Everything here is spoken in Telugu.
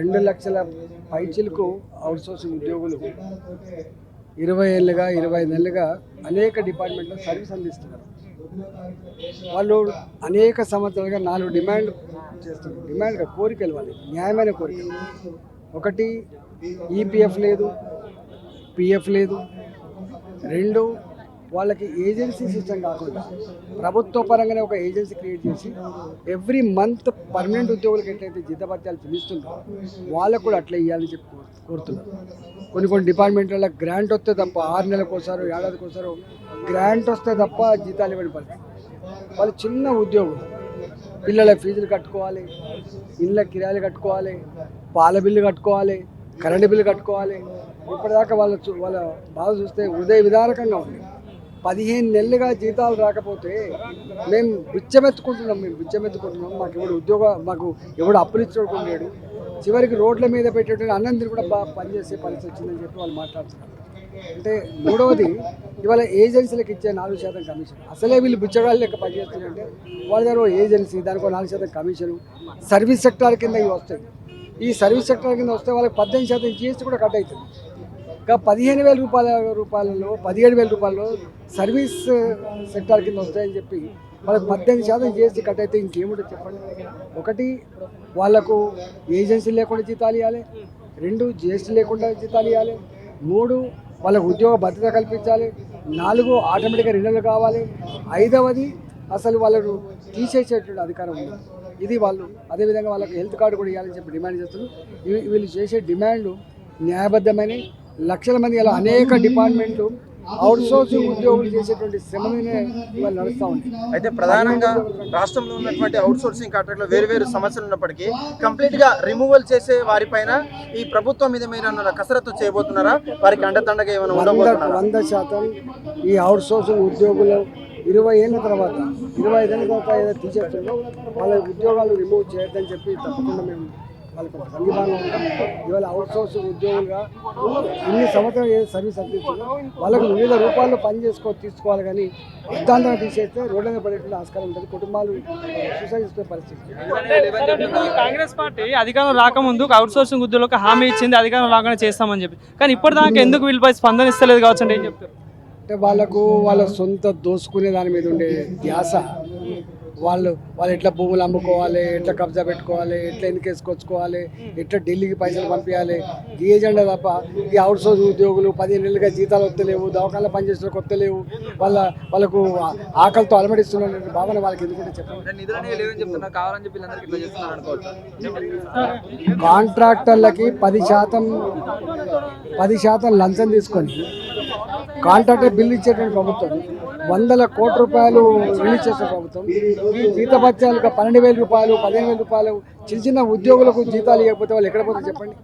2 లక్షల పైచిలకు అవుట్సోర్సింగ్ ఉద్యోగులు 20 ఏళ్ళుగా 25 నెలలుగా అనేక డిపార్ట్మెంట్లో సర్వీస్ అందిస్తున్నారు. వాళ్ళు అనేక సంవత్సరాలుగా 4 డిమాండ్లు చేస్తున్నారు. డిమాండ్గా కోరికలు, వాళ్ళు న్యాయమైన కోరికలు. ఒకటి, ఈపీఎఫ్ లేదు, పిఎఫ్ లేదు. 2, వాళ్ళకి ఏజెన్సీ సిస్టమ్ కాకుండా ప్రభుత్వ పరంగానే ఒక ఏజెన్సీ క్రియేట్ చేసి ఎవ్రీ మంత్ పర్మనెంట్ ఉద్యోగులకు ఎట్లయితే జీతభత్యాలు చెల్లిస్తుంటారో వాళ్ళకు కూడా అట్లా ఇవ్వాలని చెప్పి కోరుతున్నారు. కొన్ని డిపార్ట్మెంట్లలో గ్రాంట్ వస్తే తప్ప 6 నెలలకోసారో ఏడాదికోసారో గ్రాంట్ వస్తే తప్ప జీతాలు ఇవ్వని పరిస్థితి. వాళ్ళు చిన్న ఉద్యోగులు, పిల్లల ఫీజులు కట్టుకోవాలి, ఇళ్ళ కిరాయిలు కట్టుకోవాలి, పాల బిల్లు కట్టుకోవాలి, కరెంటు బిల్లు కట్టుకోవాలి. ఇప్పటిదాకా వాళ్ళ బాధ చూస్తే హృదయ విదారకంగా ఉంది. 15 నెలలుగా జీతాలు రాకపోతే మేము బిచ్చమెత్తుకుంటున్నాం. మాకు ఎవడు అప్పులు ఇచ్చుకోలేడు. చివరికి రోడ్ల మీద పెట్టేటువంటి అన్నం కూడా పనిచేసే పరిస్థితి వచ్చిందని చెప్పి వాళ్ళు మాట్లాడుతున్నారు. అంటే మూడవది, ఇవాళ ఏజెన్సీలకు ఇచ్చే 4% కమిషన్. అసలే వీళ్ళు బిచ్చగాళ్ళు లెక్క పనిచేస్తున్నారంటే వాళ్ళ దగ్గర ఏజెన్సీ, దానికి 4% కమిషను. సర్వీస్ సెక్టార్ కింద ఇవి వస్తాయి. ఈ సర్వీస్ సెక్టార్ కింద వస్తే వాళ్ళకి 18% జీఎస్టీ కూడా కట్ అవుతుంది. ఇంకా 15,000 రూపాయలలో 17,000 రూపాయలు సర్వీస్ సెక్టార్ కింద వస్తాయని చెప్పి వాళ్ళకి 18% జీఎస్టీ కట్ అయితే ఇంకేముంటుంది చెప్పండి. ఒకటి, వాళ్లకు ఏజెన్సీ లేకుండా జీతాలు ఇవ్వాలి. 2, జీఎస్టీ లేకుండా జీతాలు ఇవ్వాలి. 3, వాళ్ళకు ఉద్యోగ భద్రత కల్పించాలి. 4, ఆటోమేటిక్గా రిన్యూవల్ కావాలి. 5వది, అసలు వాళ్ళను తీసేసేటువంటి అధికారం ఉంది. ఇది వాళ్ళు. అదేవిధంగా వాళ్ళకి హెల్త్ కార్డు కూడా ఇవ్వాలని చెప్పి డిమాండ్ చేస్తున్నారు. వీళ్ళు చేసే డిమాండ్లు న్యాయబద్ధమైన. లక్షల మంది అలా అనేక డిపార్ట్మెంట్లు అవుట్సోర్సింగ్ ఉద్యోగులు చేసేటువంటి శ్రమనే వాళ్ళు నడుస్తూ ఉంది. అయితే ప్రధానంగా రాష్ట్రంలో ఉన్నటువంటి అవుట్సోర్సింగ్ కాంట్రాక్ట్లో వేరు సమస్యలు ఉన్నప్పటికీ కంప్లీట్గా రిమూవల్ చేసే వారిపైన ఈ ప్రభుత్వం మీద మీరు కసరత్తు చేయబోతున్నారా? వారికి అండదండగా ఏమైనా ఉండబోతున్నారా? 100% ఈ అవుట్సోర్సింగ్ ఉద్యోగులు 20 ఏళ్ళ తర్వాత 25 ఏళ్ళ తర్వాత ఏదో తీసేస్తుందో వాళ్ళ ఉద్యోగాలు రిమూవ్ చేయొద్దని చెప్పి తప్పకుండా మేము వాళ్ళకి సంఘీభావం ఉంటాం. ఇవాళ అవుట్సోర్సింగ్ ఉద్యోగులుగా ఇన్ని సంవత్సరాలు ఏదో సర్వీస్ అందిస్తుందో వాళ్ళకు వివిధ రూపాల్లో తీసుకోవాలి. కానీ సిద్ధాంతంగా తీసేస్తే రోడ్ల మీద పడేటువంటి ఆస్కారం ఉంటుంది. కుటుంబాలు సూసైడ్ చేసుకునే పరిస్థితి. కాంగ్రెస్ పార్టీ అధికారం రాకముందు అవుట్సోర్సింగ్ ఉద్యోగులకు హామీ ఇచ్చింది, అధికారం రాగానే చేస్తామని చెప్పి. కానీ ఇప్పటిదాకా ఎందుకు వీళ్ళపై స్పందన ఇస్తలేదు కావచ్చు అంటే ఏం చెప్తారు? అంటే వాళ్ళ సొంత దోసుకునే దాని మీద ఉండే ధ్యాస. వాళ్ళు ఎట్లా భూములు అమ్ముకోవాలి, ఎట్లా కబ్జా పెట్టుకోవాలి, ఎట్లా ఎన్నికేసుకొచ్చుకోవాలి, ఎట్లా ఢిల్లీకి పైసలు పంపించాలి, ఈ ఏజెండా తప్ప ఈ అవుట్సోర్స్ ఉద్యోగులు 15 నెలలుగా జీతాలు వస్తలేవు, దవాఖానలో పనిచేసిన కొత్తలేవు, వాళ్ళకు ఆకలితో అలమడిస్తున్న భావన వాళ్ళకి ఎందుకంటే చెప్పండి. కాంట్రాక్టర్లకి 10% లంచం తీసుకొని కాంట్రాక్టర్ బిల్లు ఇచ్చేటువంటి ప్రభుత్వం, 100 కోట్ల రూపాయలు రిలీజ్ చేసే ప్రభుత్వం, ఈ జీతభత్యాలుగా 12,000 రూపాయలు 15,000 రూపాయలు చిన్న ఉద్యోగులకు జీతాలు ఇవ్వకపోతే వాళ్ళు ఎక్కడ పోతే చెప్పండి.